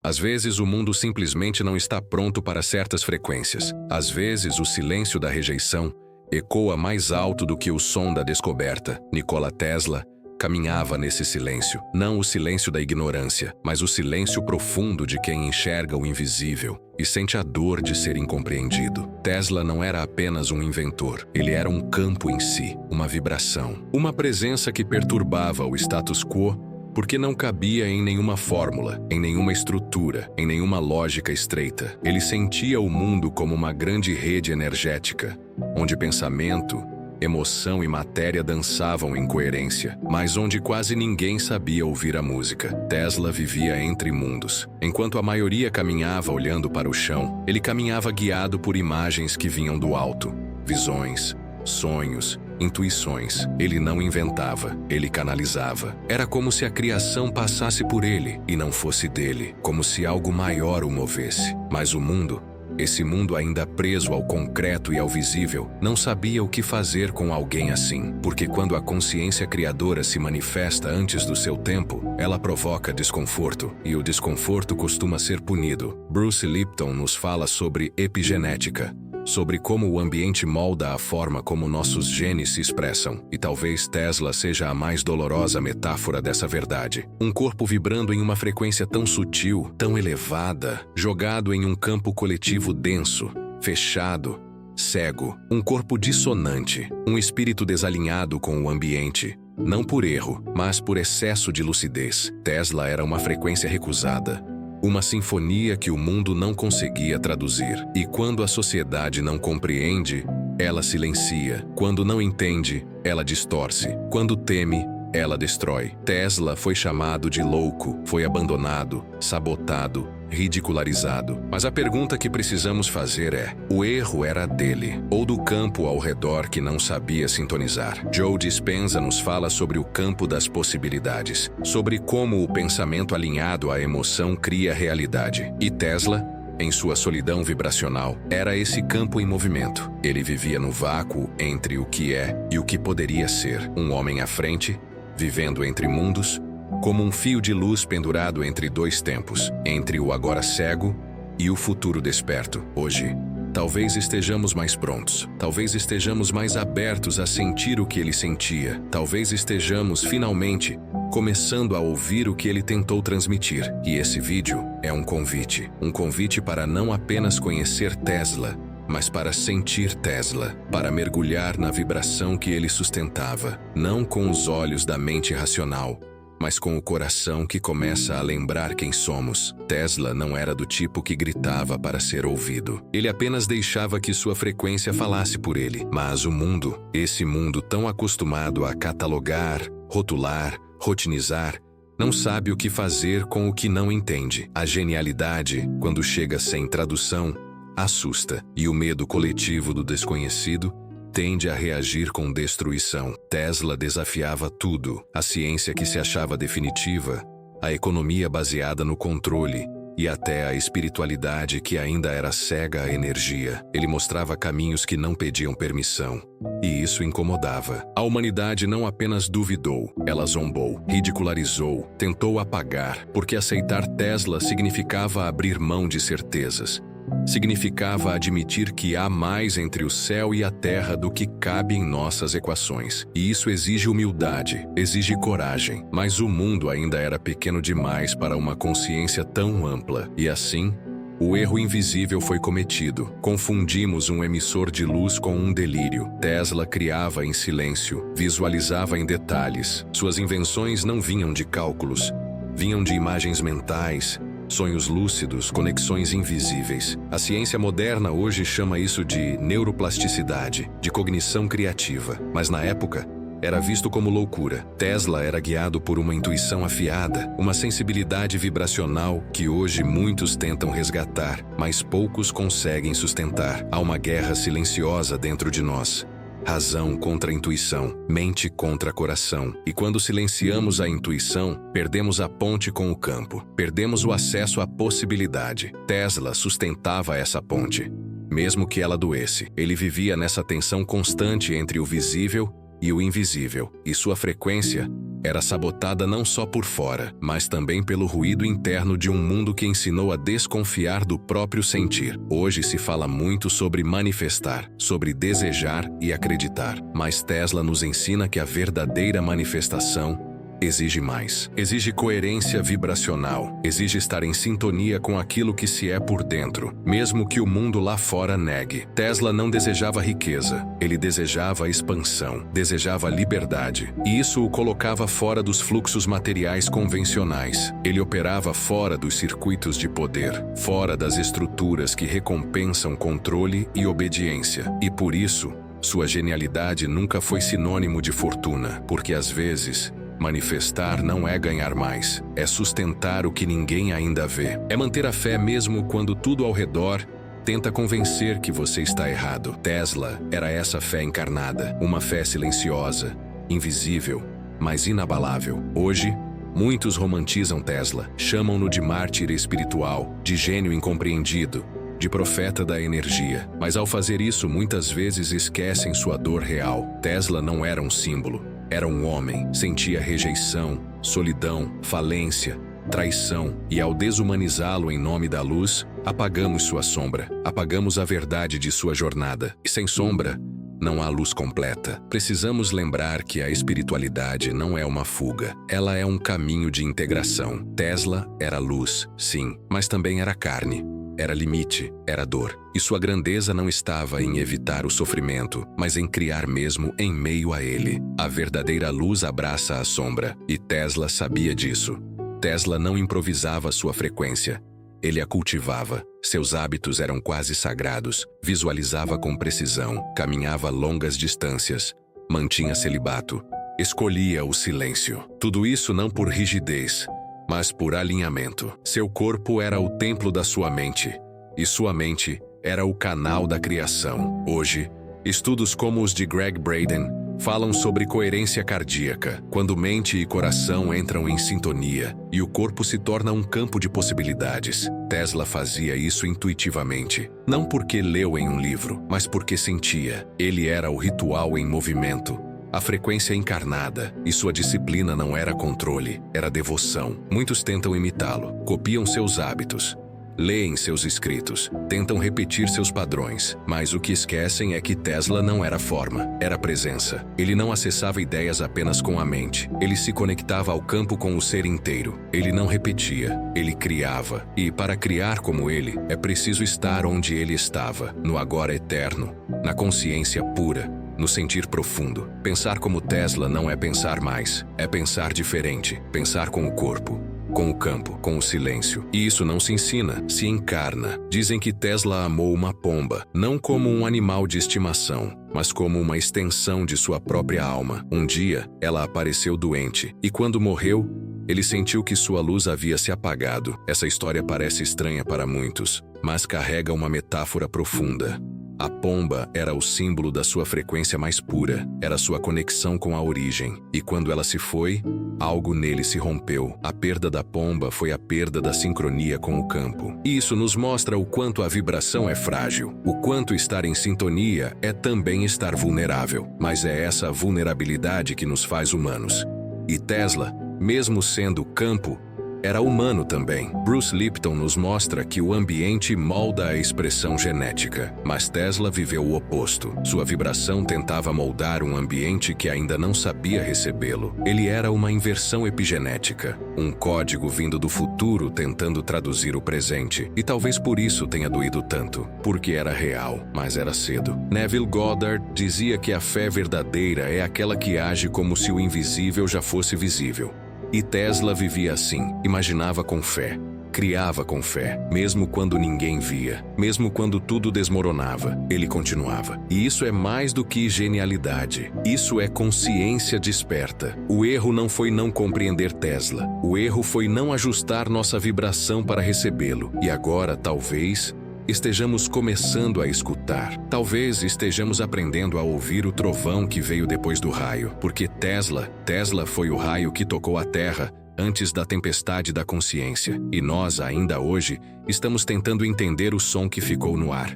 Às vezes, o mundo simplesmente não está pronto para certas frequências. Às vezes, o silêncio da rejeição ecoa mais alto do que o som da descoberta. Nikola Tesla caminhava nesse silêncio. Não o silêncio da ignorância, mas o silêncio profundo de quem enxerga o invisível e sente a dor de ser incompreendido. Tesla não era apenas um inventor. Ele era um campo em si, uma vibração. Uma presença que perturbava o status quo porque não cabia em nenhuma fórmula, em nenhuma estrutura, em nenhuma lógica estreita. Ele sentia o mundo como uma grande rede energética, onde pensamento, emoção e matéria dançavam em coerência, mas onde quase ninguém sabia ouvir a música. Tesla vivia entre mundos. Enquanto a maioria caminhava olhando para o chão, ele caminhava guiado por imagens que vinham do alto, visões, sonhos, intuições. Ele não inventava, ele canalizava. Era como se a criação passasse por ele e não fosse dele, como se algo maior o movesse. Mas o mundo, esse mundo ainda preso ao concreto e ao visível, não sabia o que fazer com alguém assim, porque quando a consciência criadora se manifesta antes do seu tempo, ela provoca desconforto, e o desconforto costuma ser punido. Bruce Lipton nos fala sobre epigenética, sobre como o ambiente molda a forma como nossos genes se expressam, e talvez Tesla seja a mais dolorosa metáfora dessa verdade. Um corpo vibrando em uma frequência tão sutil, tão elevada, jogado em um campo coletivo denso, fechado, cego. Um corpo dissonante, um espírito desalinhado com o ambiente, não por erro, mas por excesso de lucidez. Tesla era uma frequência recusada, uma sinfonia que o mundo não conseguia traduzir. E quando a sociedade não compreende, ela silencia. Quando não entende, ela distorce. Quando teme, ela destrói. Tesla foi chamado de louco, foi abandonado, sabotado, ridicularizado. Mas a pergunta que precisamos fazer é: o erro era dele ou do campo ao redor que não sabia sintonizar? Joe Dispenza nos fala sobre o campo das possibilidades, sobre como o pensamento alinhado à emoção cria realidade. E Tesla, em sua solidão vibracional, era esse campo em movimento. Ele vivia no vácuo entre o que é e o que poderia ser. Um homem à frente, vivendo entre mundos, como um fio de luz pendurado entre dois tempos, entre o agora cego e o futuro desperto. Hoje, talvez estejamos mais prontos, talvez estejamos mais abertos a sentir o que ele sentia, talvez estejamos, finalmente, começando a ouvir o que ele tentou transmitir. E esse vídeo é um convite para não apenas conhecer Tesla, mas para sentir Tesla, para mergulhar na vibração que ele sustentava, não com os olhos da mente racional, mas com o coração que começa a lembrar quem somos. Tesla não era do tipo que gritava para ser ouvido. Ele apenas deixava que sua frequência falasse por ele. Mas o mundo, esse mundo tão acostumado a catalogar, rotular, rotinizar, não sabe o que fazer com o que não entende. A genialidade, quando chega sem tradução, assusta, e o medo coletivo do desconhecido tende a reagir com destruição. Tesla desafiava tudo: a ciência que se achava definitiva, a economia baseada no controle e até a espiritualidade que ainda era cega à energia. Ele mostrava caminhos que não pediam permissão, e isso incomodava. A humanidade não apenas duvidou, ela zombou, ridicularizou, tentou apagar, porque aceitar Tesla significava abrir mão de certezas. Significava admitir que há mais entre o céu e a terra do que cabe em nossas equações. E isso exige humildade, exige coragem. Mas o mundo ainda era pequeno demais para uma consciência tão ampla. E assim, o erro invisível foi cometido. Confundimos um emissor de luz com um delírio. Tesla criava em silêncio, visualizava em detalhes. Suas invenções não vinham de cálculos, vinham de imagens mentais, sonhos lúcidos, conexões invisíveis. A ciência moderna hoje chama isso de neuroplasticidade, de cognição criativa. Mas na época, era visto como loucura. Tesla era guiado por uma intuição afiada, uma sensibilidade vibracional que hoje muitos tentam resgatar, mas poucos conseguem sustentar. Há uma guerra silenciosa dentro de nós. Razão contra intuição, mente contra coração. E quando silenciamos a intuição, perdemos a ponte com o campo, perdemos o acesso à possibilidade. Tesla sustentava essa ponte, mesmo que ela doesse. Ele vivia nessa tensão constante entre o visível e o invisível, e sua frequência era sabotada não só por fora, mas também pelo ruído interno de um mundo que ensinou a desconfiar do próprio sentir. Hoje se fala muito sobre manifestar, sobre desejar e acreditar, mas Tesla nos ensina que a verdadeira manifestação exige mais. Exige coerência vibracional, exige estar em sintonia com aquilo que se é por dentro, mesmo que o mundo lá fora negue. Tesla não desejava riqueza, ele desejava expansão, desejava liberdade, e isso o colocava fora dos fluxos materiais convencionais. Ele operava fora dos circuitos de poder, fora das estruturas que recompensam controle e obediência. E por isso, sua genialidade nunca foi sinônimo de fortuna, porque às vezes manifestar não é ganhar mais, é sustentar o que ninguém ainda vê. É manter a fé mesmo quando tudo ao redor tenta convencer que você está errado. Tesla era essa fé encarnada, uma fé silenciosa, invisível, mas inabalável. Hoje, muitos romantizam Tesla, chamam-no de mártir espiritual, de gênio incompreendido, de profeta da energia. Mas ao fazer isso, muitas vezes esquecem sua dor real. Tesla não era um símbolo. Era um homem, sentia rejeição, solidão, falência, traição, e ao desumanizá-lo em nome da luz, apagamos sua sombra, apagamos a verdade de sua jornada. E sem sombra, não há luz completa. Precisamos lembrar que a espiritualidade não é uma fuga, ela é um caminho de integração. Tesla era luz, sim, mas também era carne. Era limite, era dor. E sua grandeza não estava em evitar o sofrimento, mas em criar mesmo em meio a ele. A verdadeira luz abraça a sombra, e Tesla sabia disso. Tesla não improvisava sua frequência. Ele a cultivava. Seus hábitos eram quase sagrados. Visualizava com precisão, caminhava longas distâncias, mantinha celibato, escolhia o silêncio. Tudo isso não por rigidez, mas por alinhamento. Seu corpo era o templo da sua mente, e sua mente era o canal da criação. Hoje, estudos como os de Gregg Braden falam sobre coerência cardíaca, quando mente e coração entram em sintonia e o corpo se torna um campo de possibilidades. Tesla fazia isso intuitivamente, não porque leu em um livro, mas porque sentia. Ele era o ritual em movimento, a frequência encarnada, e sua disciplina não era controle, era devoção. Muitos tentam imitá-lo, copiam seus hábitos, leem seus escritos, tentam repetir seus padrões, mas o que esquecem é que Tesla não era forma, era presença. Ele não acessava ideias apenas com a mente, ele se conectava ao campo com o ser inteiro. Ele não repetia, ele criava. E para criar como ele, é preciso estar onde ele estava, no agora eterno, na consciência pura, no sentir profundo. Pensar como Tesla não é pensar mais, é pensar diferente, pensar com o corpo, com o campo, com o silêncio. E isso não se ensina, se encarna. Dizem que Tesla amou uma pomba, não como um animal de estimação, mas como uma extensão de sua própria alma. Um dia, ela apareceu doente, e quando morreu, ele sentiu que sua luz havia se apagado. Essa história parece estranha para muitos, mas carrega uma metáfora profunda. A pomba era o símbolo da sua frequência mais pura, era sua conexão com a origem. E quando ela se foi, algo nele se rompeu. A perda da pomba foi a perda da sincronia com o campo. E isso nos mostra o quanto a vibração é frágil, o quanto estar em sintonia é também estar vulnerável. Mas é essa vulnerabilidade que nos faz humanos. E Tesla, mesmo sendo campo, era humano também. Bruce Lipton nos mostra que o ambiente molda a expressão genética, mas Tesla viveu o oposto. Sua vibração tentava moldar um ambiente que ainda não sabia recebê-lo. Ele era uma inversão epigenética, um código vindo do futuro tentando traduzir o presente. E talvez por isso tenha doído tanto, porque era real, mas era cedo. Neville Goddard dizia que a fé verdadeira é aquela que age como se o invisível já fosse visível. E Tesla vivia assim, imaginava com fé, criava com fé, mesmo quando ninguém via, mesmo quando tudo desmoronava, ele continuava. E isso é mais do que genialidade, isso é consciência desperta. O erro não foi não compreender Tesla, o erro foi não ajustar nossa vibração para recebê-lo. E agora, talvez, estejamos começando a escutar. Talvez estejamos aprendendo a ouvir o trovão que veio depois do raio, porque Tesla foi o raio que tocou a Terra antes da tempestade da consciência. E nós, ainda hoje, estamos tentando entender o som que ficou no ar.